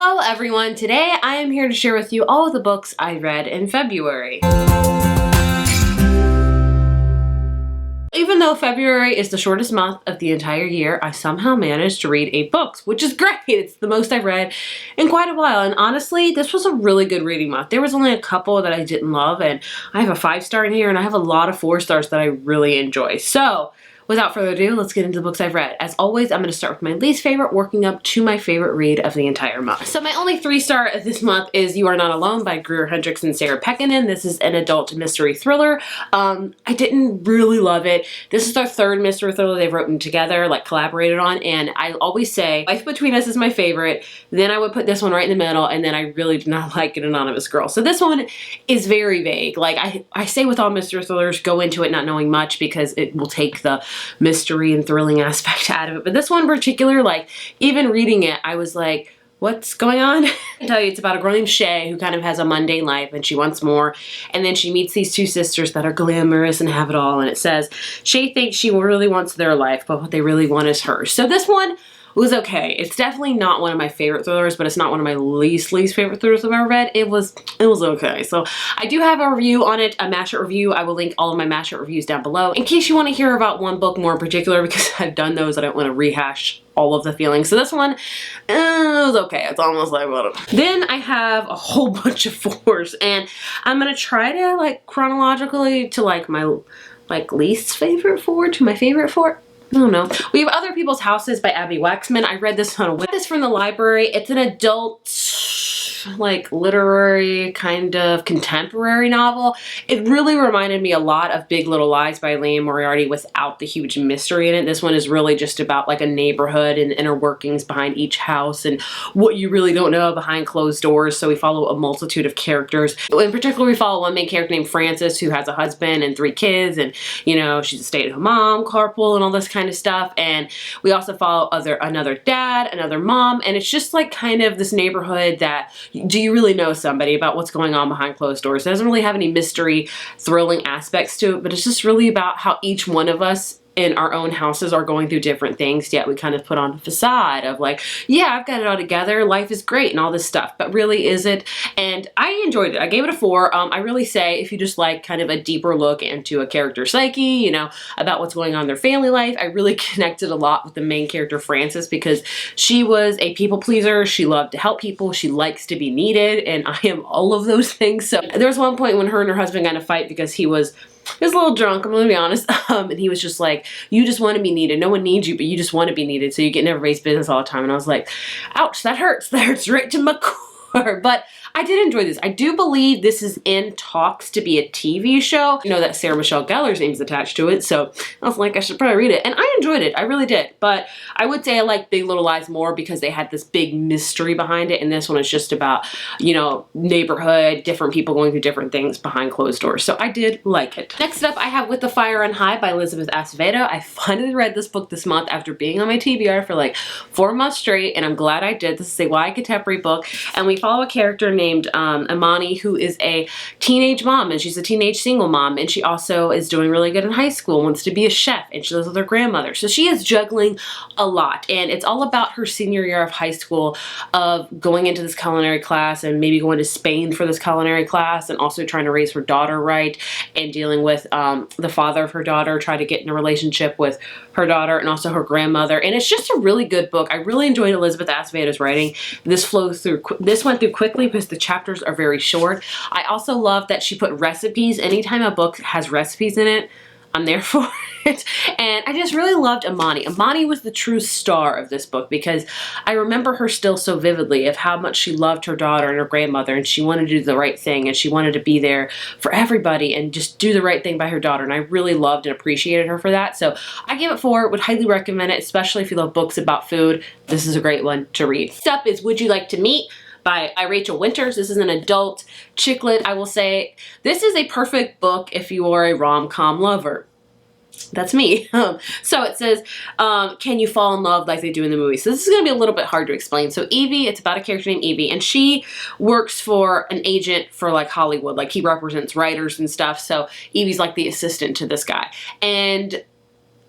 Hello everyone, today I am here to share with you all of the books I read in February. Even though February is the shortest month of the entire year, I somehow managed to read 8 books, which is great. It's the most I've read in quite a while, and honestly, this was a really good reading month. There was only a couple that I didn't love, and I have a 5-star in here, and I have a lot of 4-stars that I really enjoy. So, without further ado, let's get into the books I've read. As always, I'm going to start with my least favorite, working up to my favorite read of the entire month. So my only 3-star of this month is You Are Not Alone by Greer Hendricks and Sarah Pekkanen. This is an adult mystery thriller. I didn't really love it. This is their 3rd mystery thriller they've written together, like collaborated on, and I always say Life Between Us is my favorite, then I would put this one right in the middle, and then I really do not like An Anonymous Girl. So this one is very vague. Like I say with all mystery thrillers, go into it not knowing much because it will take the mystery and thrilling aspect out of it. But this one in particular, like, even reading it, I was like, what's going on? I tell you, it's about a girl named Shay who kind of has a mundane life and she wants more. And then she meets these 2 sisters that are glamorous and have it all. And it says, Shay thinks she really wants their life, but what they really want is hers. So this one was okay. It's definitely not one of my favorite thrillers, but it's not one of my least favorite thrillers I've ever read. It was okay. So I do have a review on it, a Mashup review. I will link all of my Mashup reviews down below in case you want to hear about one book more in particular, because I've done those. I don't want to rehash all of the feelings. So this one was okay. It's almost like whatever. Then I have a whole bunch of 4s, and I'm gonna try to like chronologically to like my least favorite 4 to my favorite 4. I don't know. We have Other People's Houses by Abby Waxman. I read this on a whim. This from the library. It's an adult, like, literary kind of contemporary novel. It really reminded me a lot of Big Little Lies by Liane Moriarty without the huge mystery in it. This one is really just about like a neighborhood and inner workings behind each house and what you really don't know behind closed doors. So we follow a multitude of characters. In particular, we follow one main character named Frances who has a husband and 3 kids, and you know, she's a stay-at-home mom, carpool, and all this kind of stuff. And we also follow another dad, another mom, and it's just like kind of this neighborhood that, do you really know somebody about what's going on behind closed doors? It doesn't really have any mystery, thrilling aspects to it, but it's just really about how each one of us in our own houses are going through different things, yet we kind of put on a facade of like, yeah, I've got it all together, life is great and all this stuff, but really is it? And I enjoyed it. I gave it a 4. I really say if you just like kind of a deeper look into a character's psyche, you know, about what's going on in their family life, I really connected a lot with the main character Frances because she was a people pleaser, she loved to help people, she likes to be needed, and I am all of those things. So there was one point when her and her husband got in a fight because he was a little drunk, I'm gonna be honest, and he was just like, you just want to be needed. No one needs you, but you just want to be needed, so you get in everybody's business all the time. And I was like, ouch, that hurts. That hurts right to my core. But I did enjoy this. I do believe this is in talks to be a TV show. You know that Sarah Michelle Gellar's name is attached to it, so I was like, I should probably read it. And I enjoyed it. I really did. But I would say I like Big Little Lies more because they had this big mystery behind it, and this one is just about, you know, neighborhood, different people going through different things behind closed doors. So I did like it. Next up, I have With the Fire on High by Elizabeth Acevedo. I finally read this book this month after being on my TBR for like 4 months straight, and I'm glad I did. This is a YA contemporary book, and we follow a character named Imani, who is a teenage mom, and she's a teenage single mom, and she also is doing really good in high school, wants to be a chef, and she lives with her grandmother. So she is juggling a lot, and it's all about her senior year of high school, of going into this culinary class and maybe going to Spain for this culinary class, and also trying to raise her daughter right, and dealing with the father of her daughter, try to get in a relationship with her daughter and also her grandmother. And it's just a really good book. I really enjoyed Elizabeth Acevedo's writing. This went through quickly because the chapters are very short. I also love that she put recipes. Anytime a book has recipes in it, I'm there for it. And I just really loved Imani. Imani was the true star of this book because I remember her still so vividly of how much she loved her daughter and her grandmother, and she wanted to do the right thing, and she wanted to be there for everybody and just do the right thing by her daughter. And I really loved and appreciated her for that. So I gave it 4, would highly recommend it, especially if you love books about food. This is a great one to read. Next up is Would You Like to Meet by Rachel Winters. This is an adult chick lit. I will say this is a perfect book if you are a rom-com lover. That's me. So it says, can you fall in love like they do in the movie? So this is going to be a little bit hard to explain. So Evie, it's about a character named Evie, and she works for an agent for like Hollywood. Like he represents writers and stuff. So Evie's like the assistant to this guy. And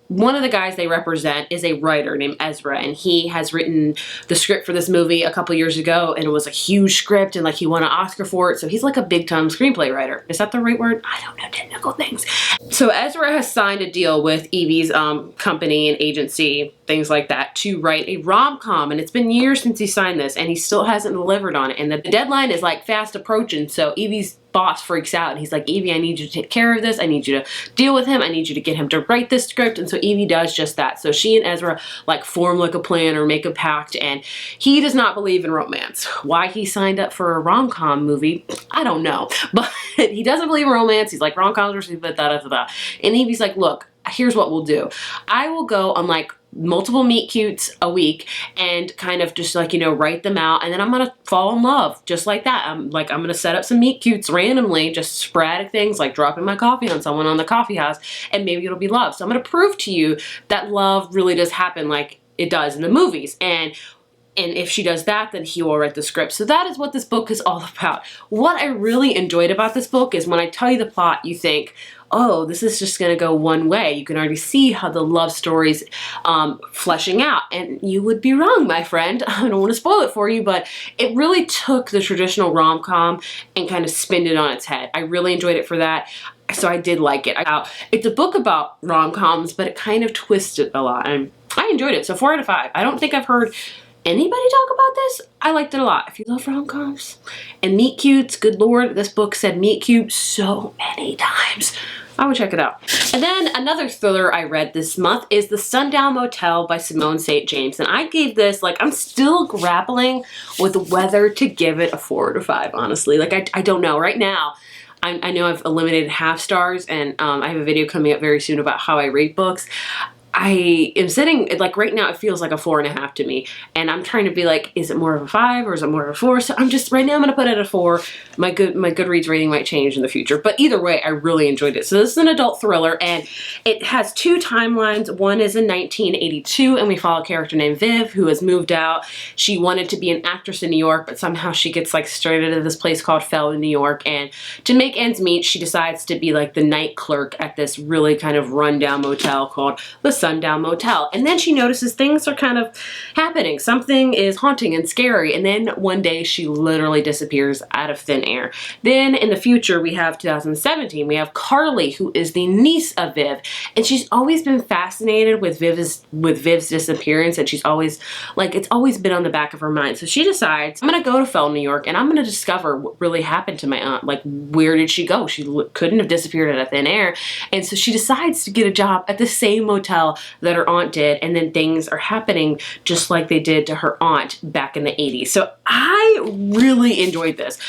one of the guys they represent is a writer named Ezra, and he has written the script for this movie a couple years ago, and it was a huge script, and like he won an Oscar for it, so he's like a big time screenplay writer. Is that the right word? I don't know technical things. So Ezra has signed a deal with Evie's company and agency, things like that, to write a rom-com, and it's been years since he signed this, and he still hasn't delivered on it, and the deadline is like fast approaching, so Evie's boss freaks out, and he's like, Evie, I need you to take care of this. I need you to deal with him. I need you to get him to write this script. And so Evie does just that. So she and Ezra like form like a plan or make a pact, and he does not believe in romance. Why he signed up for a rom-com movie, I don't know, but he doesn't believe in romance. He's like, rom-coms are stupid, da-da-da-da. And Evie's like, look, here's what we'll do. I will go on like multiple meet cutes a week and kind of just like, you know, write them out, and then I'm gonna fall in love just like that. I'm gonna set up some meet cutes randomly, just sporadic things like dropping my coffee on someone on the coffee house, and maybe it'll be love. So I'm gonna prove to you that love really does happen like it does in the movies. And if she does that, then he will write the script. So that is what this book is all about. What I really enjoyed about this book is when I tell you the plot, you think, oh, this is just going to go one way. You can already see how the love story's fleshing out. And you would be wrong, my friend. I don't want to spoil it for you, but it really took the traditional rom-com and kind of spinned it on its head. I really enjoyed it for that. So I did like it. It's a book about rom-coms, but it kind of twisted a lot. And I enjoyed it. So 4 out of 5. I don't think I've heard anybody talk about this. I liked it a lot. If you love rom-coms and meet cutes, good lord, this book said meet cute so many times. I would check it out. And then another thriller I read this month is The Sundown Motel by Simone St. James. And I gave this, like, I'm still grappling with whether to give it a 4 out of 5, honestly. Like, I don't know. Right now, I know I've eliminated half stars, and I have a video coming up very soon about how I rate books. I am sitting, like right now it feels like a 4.5 to me, and I'm trying to be like, is it more of a 5 or is it more of a 4? So I'm just, right now I'm going to put it at a 4. My Goodreads rating might change in the future, but either way, I really enjoyed it. So this is an adult thriller, and it has 2 timelines. One is in 1982, and we follow a character named Viv who has moved out. She wanted to be an actress in New York, but somehow she gets like straight into this place called Fell in New York, and to make ends meet, she decides to be like the night clerk at this really kind of rundown motel called the Sundown Motel. And then she notices things are kind of happening. Something is haunting and scary. And then one day she literally disappears out of thin air. Then in the future, we have 2017, we have Carly, who is the niece of Viv. And she's always been fascinated with Viv's disappearance. And she's always, like, it's always been on the back of her mind. So she decides, I'm going to go to Fell, New York, and I'm going to discover what really happened to my aunt. Like, where did she go? She couldn't have disappeared out of thin air. And so she decides to get a job at the same motel that her aunt did, and then things are happening just like they did to her aunt back in the 80s. So I really enjoyed this.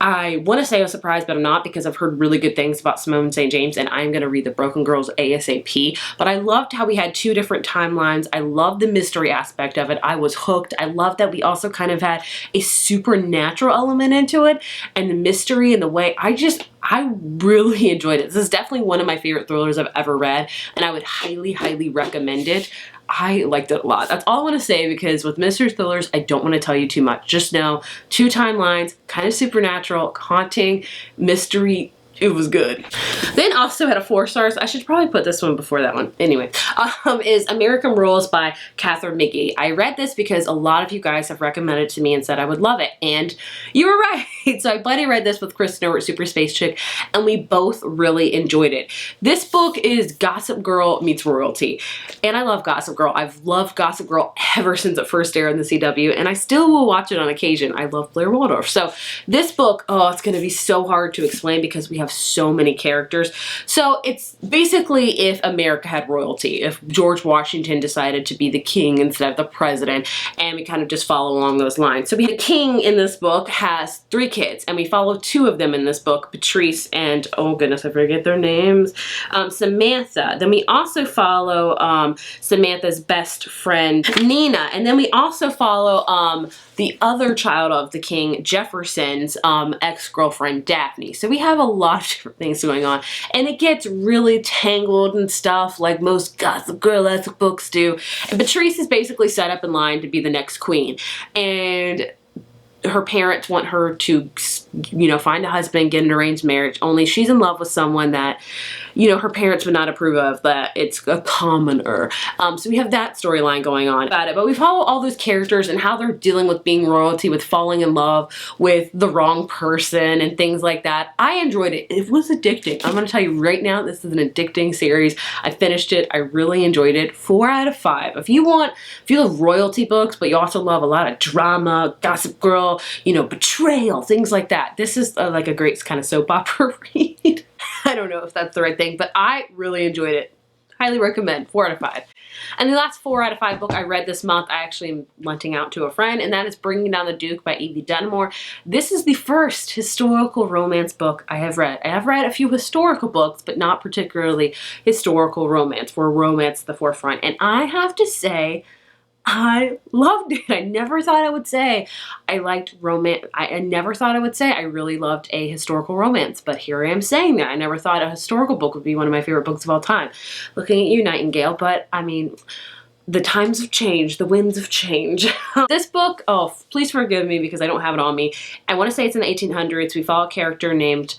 I want to say I was surprised, but I'm not, because I've heard really good things about Simone St. James, and I'm going to read The Broken Girls ASAP. But I loved how we had 2 different timelines. I loved the mystery aspect of it. I was hooked. I loved that we also kind of had a supernatural element into it, and the mystery and the way I really enjoyed it. This is definitely one of my favorite thrillers I've ever read, and I would highly, highly recommend it. I liked it a lot. That's all I want to say, because with mystery thrillers, I don't want to tell you too much. Just know 2 timelines, kind of supernatural, haunting, mystery. It was good. Then also had a 4 stars. I should probably put this one before that one. Anyway, is American Rules by Catherine McGee. I read this because a lot of you guys have recommended it to me and said I would love it. And you were right. So I buddy read this with Kristen over at Super Space Chick, and we both really enjoyed it. This book is Gossip Girl meets royalty. And I love Gossip Girl. I've loved Gossip Girl ever since it first aired on the CW, and I still will watch it on occasion. I love Blair Waldorf. So this book, oh, it's going to be so hard to explain because we have so many characters. So it's basically if America had royalty, if George Washington decided to be the king instead of the president, and we kind of just follow along those lines. So the king in this book has 3 kids, and we follow 2 of them in this book, Patrice and, oh goodness, I forget their names, Samantha. Then we also follow Samantha's best friend, Nina, and then we also follow the other child of the king, Jefferson's ex-girlfriend, Daphne. So we have a lot of different things going on, and it gets really tangled and stuff like most Gossip Girl-esque books do. And Patrice is basically set up in line to be the next queen, and her parents want her to, you know, find a husband, get an arranged marriage, only she's in love with someone that, you know, her parents would not approve of, that it's a commoner. So we have that storyline going on about it, but we follow all those characters and how they're dealing with being royalty, with falling in love with the wrong person and things like that. I enjoyed it. It was addicting. I'm gonna tell you right now, this is an addicting series. I finished it. I really enjoyed it. 4 out of 5. If you love royalty books, but you also love a lot of drama, Gossip Girl, you know, betrayal, things like that, this is like a great kind of soap opera read. I don't know if that's the right thing, but I really enjoyed it. Highly recommend. 4 out of 5. And the last 4 out of 5 book I read this month, I actually am renting out to a friend, and that is Bringing Down the Duke by Evie Dunmore. This is the first historical romance book I have read. I have read a few historical books, but not particularly historical romance, where romance is the forefront. And I have to say, I loved it. I never thought I would say I liked romance. I never thought I would say I really loved a historical romance, but here I am saying that. I never thought a historical book would be one of my favorite books of all time. Looking at you, Nightingale, but I mean, the times have changed, the winds have changed. This book, oh, please forgive me because I don't have it on me. I want to say it's in the 1800s. We follow a character named,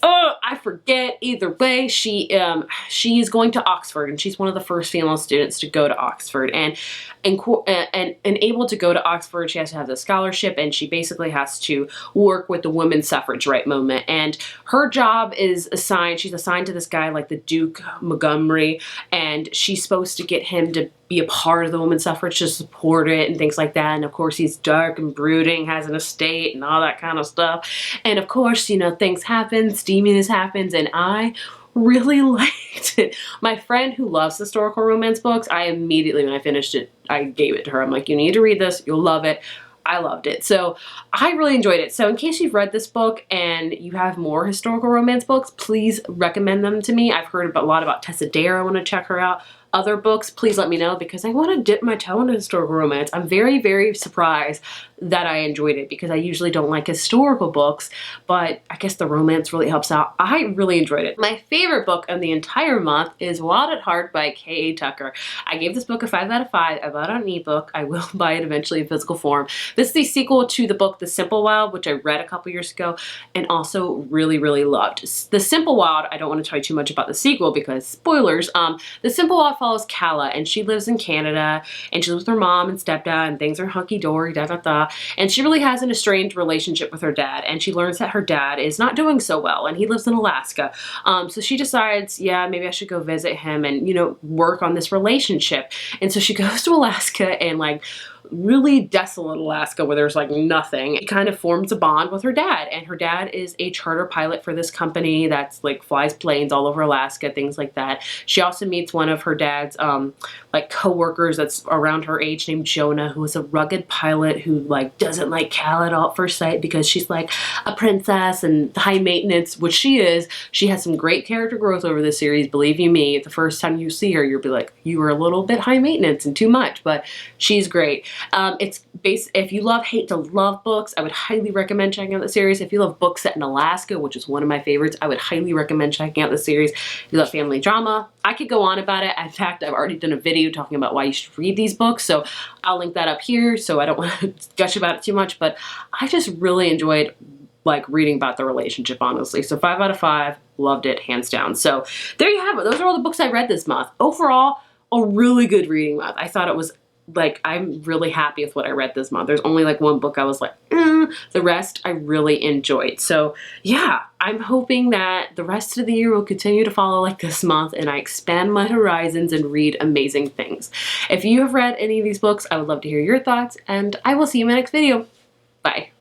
oh, I forget. Either way, she is going to Oxford, and she's one of the first female students to go to Oxford. And able to go to Oxford, she has to have the scholarship, and she basically has to work with the women's suffrage right movement. And her job is she's assigned to this guy like the Duke Montgomery, and she's supposed to get him to be a part of the women's suffrage, to support it and things like that. And of course, he's dark and brooding, has an estate and all that kind of stuff. And of course, you know, things happen, steaminess happens, and I really liked it. My friend who loves historical romance books, I immediately, when I finished it, I gave it to her. I'm like, you need to read this. You'll love it. I loved it. So I really enjoyed it. So in case you've read this book and you have more historical romance books, please recommend them to me. I've heard a lot about Tessa Dare. I want to check her out. Other books, please let me know, because I want to dip my toe into historical romance. I'm very, very surprised that I enjoyed it, because I usually don't like historical books, but I guess the romance really helps out. I really enjoyed it. My favorite book of the entire month is Wild at Heart by K.A. Tucker. I gave this book a 5 out of 5. I bought it on an ebook. I will buy it eventually in physical form. This is the sequel to the book The Simple Wild, which I read a couple years ago and also really, really loved. The Simple Wild, I don't want to tell you too much about the sequel because spoilers. The Simple Wild follows Calla, and she lives in Canada, and she's with her mom and stepdad, and things are hunky-dory, da-da-da. And she really has an estranged relationship with her dad, and she learns that her dad is not doing so well, and he lives in Alaska. So she decides, yeah, maybe I should go visit him and, you know, work on this relationship. And so she goes to Alaska, and like really desolate Alaska where there's like nothing. It kind of forms a bond with her dad, and her dad is a charter pilot for this company that's like flies planes all over Alaska, things like that. She also meets one of her dad's like co-workers that's around her age named Jonah, who is a rugged pilot who like doesn't like Cal at all at first sight because she's like a princess and high maintenance, which she is. She has some great character growth over this series, believe you me. The first time you see her, you'll be like, you were a little bit high maintenance and too much, but she's great. If you love hate to love books, I would highly recommend checking out the series. If you love books set in Alaska, which is one of my favorites, I would highly recommend checking out the series. If you love family drama, I could go on about it. In fact, I've already done a video talking about why you should read these books, so I'll link that up here, so I don't want to gush about it too much, but I just really enjoyed like reading about the relationship, honestly. So 5 out of 5, loved it, hands down. So there you have it. Those are all the books I read this month. Overall, a really good reading month. I thought it was like, I'm really happy with what I read this month. There's only like one book I was like, the rest I really enjoyed. So yeah, I'm hoping that the rest of the year will continue to follow like this month and I expand my horizons and read amazing things. If you have read any of these books, I would love to hear your thoughts, and I will see you in my next video. Bye.